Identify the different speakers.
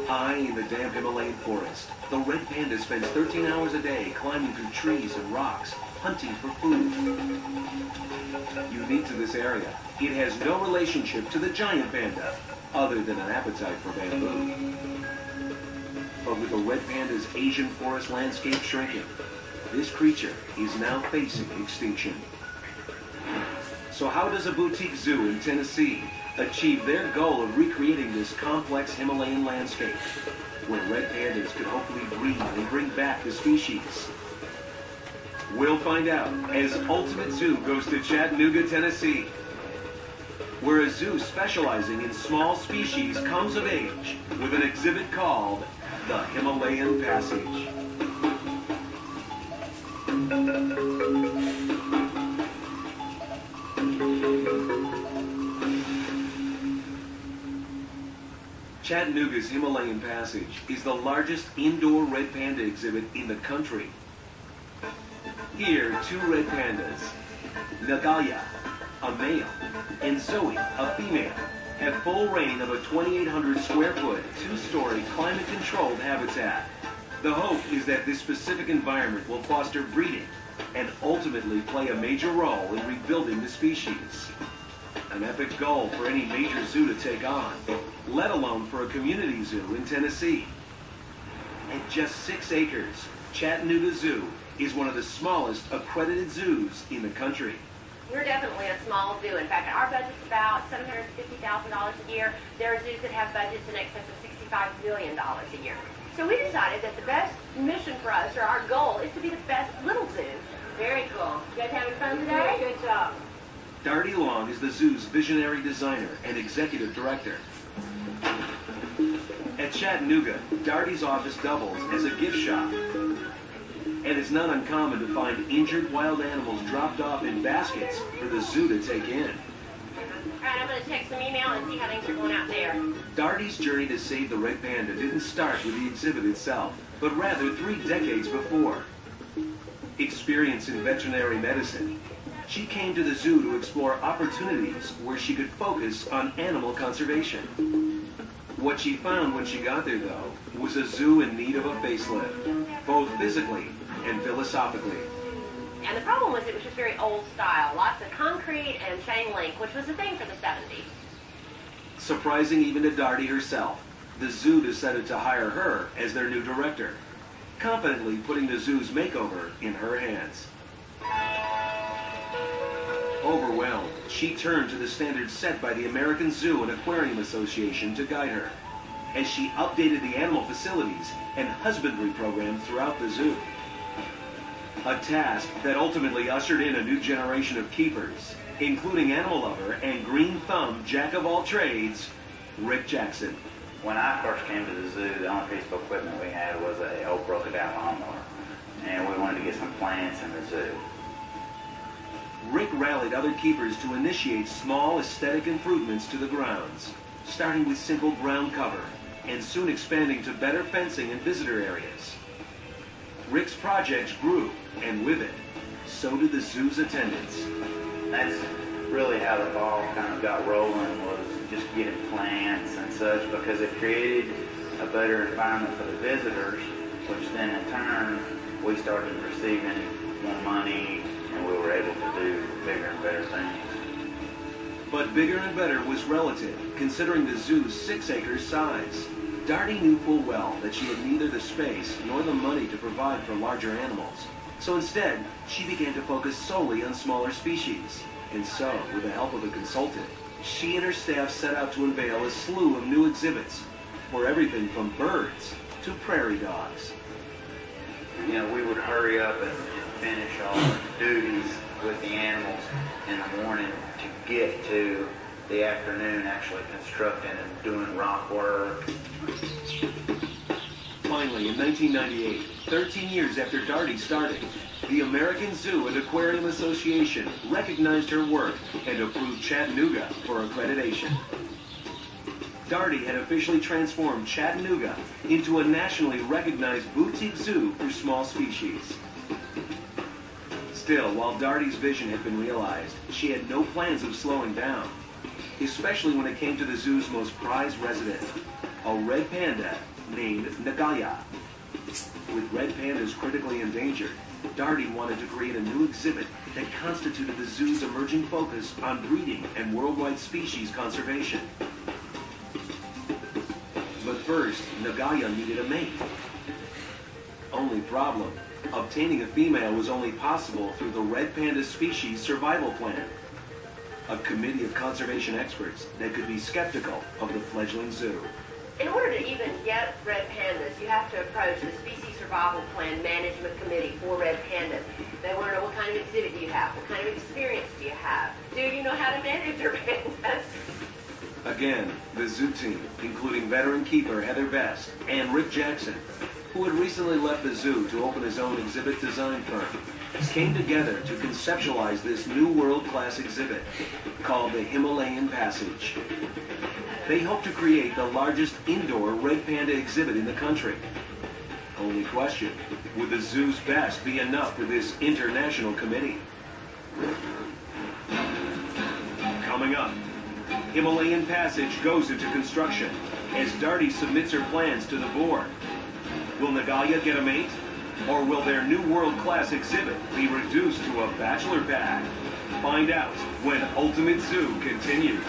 Speaker 1: High in the damp Himalayan forest, the red panda spends 13 hours a day climbing through trees and rocks, hunting for food. Unique to this area, it has no relationship to the giant panda, other than an appetite for bamboo. But with the red panda's Asian forest landscape shrinking, this creature is now facing extinction. So how does a boutique zoo in Tennessee achieve their goal of recreating this complex Himalayan landscape, where red pandas could hopefully breed and bring back the species? We'll find out as Ultimate Zoo goes to Chattanooga, Tennessee, where a zoo specializing in small species comes of age with an exhibit called the Himalayan Passage. Chattanooga's Himalayan Passage is the largest indoor red panda exhibit in the country. Here, two red pandas, Nagalya, a male, and Zoe, a female, have full reign of a 2,800 square foot, two-story, climate-controlled habitat. The hope is that this specific environment will foster breeding and ultimately play a major role in rebuilding the species. An epic goal for any major zoo to take on, let alone for a community zoo in Tennessee. At just 6 acres, Chattanooga Zoo is one of the smallest accredited zoos in the country.
Speaker 2: We're definitely a small zoo. In fact, our budget's about $750,000 a year. There are zoos that have budgets in excess of $65 billion a year. So we decided that the best mission for us, or our goal, is to be the best little zoo. Very cool. You guys having fun today? Good job.
Speaker 1: Darty Long is the zoo's visionary designer and executive director. At Chattanooga, Darty's office doubles as a gift shop. And it's not uncommon to find injured wild animals dropped off in baskets for the zoo to take in.
Speaker 2: All right, I'm going to check some email and see how things are going out there.
Speaker 1: Darty's journey to save the red panda didn't start with the exhibit itself, but rather 3 decades before. Experienced in veterinary medicine, she came to the zoo to explore opportunities where she could focus on animal conservation. What she found when she got there, though, was a zoo in need of a facelift, both physically and philosophically.
Speaker 2: And the problem was it was just very old style, lots of concrete and chain link, which was the thing for the 70s.
Speaker 1: Surprising even to Darty herself, the zoo decided to hire her as their new director, confidently putting the zoo's makeover in her hands. Overwhelmed, she turned to the standards set by the American Zoo and Aquarium Association to guide her, as she updated the animal facilities and husbandry programs throughout the zoo. A task that ultimately ushered in a new generation of keepers, including animal lover and green thumb jack-of-all-trades, Rick Jackson.
Speaker 3: When I first came to the zoo, the only piece of equipment we had was an old broken-down lawnmower, and we wanted to get some plants in the zoo.
Speaker 1: Rick rallied other keepers to initiate small aesthetic improvements to the grounds, starting with simple ground cover and soon expanding to better fencing and visitor areas. Rick's projects grew, and with it, so did the zoo's attendance.
Speaker 3: That's really how the ball kind of got rolling, was just getting plants and such, because it created a better environment for the visitors, which then in turn, we started receiving more money, and we were able to do bigger and better things.
Speaker 1: But bigger and better was relative, considering the zoo's 6 acres size. Darty knew full well that she had neither the space nor the money to provide for larger animals. So instead, she began to focus solely on smaller species. And so, with the help of a consultant, she and her staff set out to unveil a slew of new exhibits for everything from birds to prairie dogs.
Speaker 3: You know, we would hurry up and finish all our duties with the animals in the morning to get to the afternoon actually constructing and doing rock work.
Speaker 1: Finally, in 1998, 13 years after Darty started, the American Zoo and Aquarium Association recognized her work and approved Chattanooga for accreditation. Darty had officially transformed Chattanooga into a nationally recognized boutique zoo for small species. Still, while Darty's vision had been realized, she had no plans of slowing down, especially when it came to the zoo's most prized resident, a red panda named Nagaya. With red pandas critically endangered, Darty wanted to create a new exhibit that constituted the zoo's emerging focus on breeding and worldwide species conservation. But first, Nagaya needed a mate. Only problem, obtaining a female was only possible through the red panda species survival plan. A committee of conservation experts that could be skeptical of the fledgling zoo.
Speaker 2: In order to even get red pandas, you have to approach the Species Survival Plan Management Committee for red pandas. They want to know what kind of exhibit do you have, what kind of experience do you have, do you know how to manage your pandas?
Speaker 1: Again, the zoo team, including veteran keeper Heather Best and Rick Jackson, who had recently left the zoo to open his own exhibit design firm, came together to conceptualize this new world-class exhibit called the Himalayan Passage. They hope to create the largest indoor red panda exhibit in the country. Only question, would the zoo's best be enough for this international committee? Coming up, Himalayan Passage goes into construction as Darty submits her plans to the board. Will Nagaya get a mate? Or will their new world-class exhibit be reduced to a bachelor pad? Find out when Ultimate Zoo continues.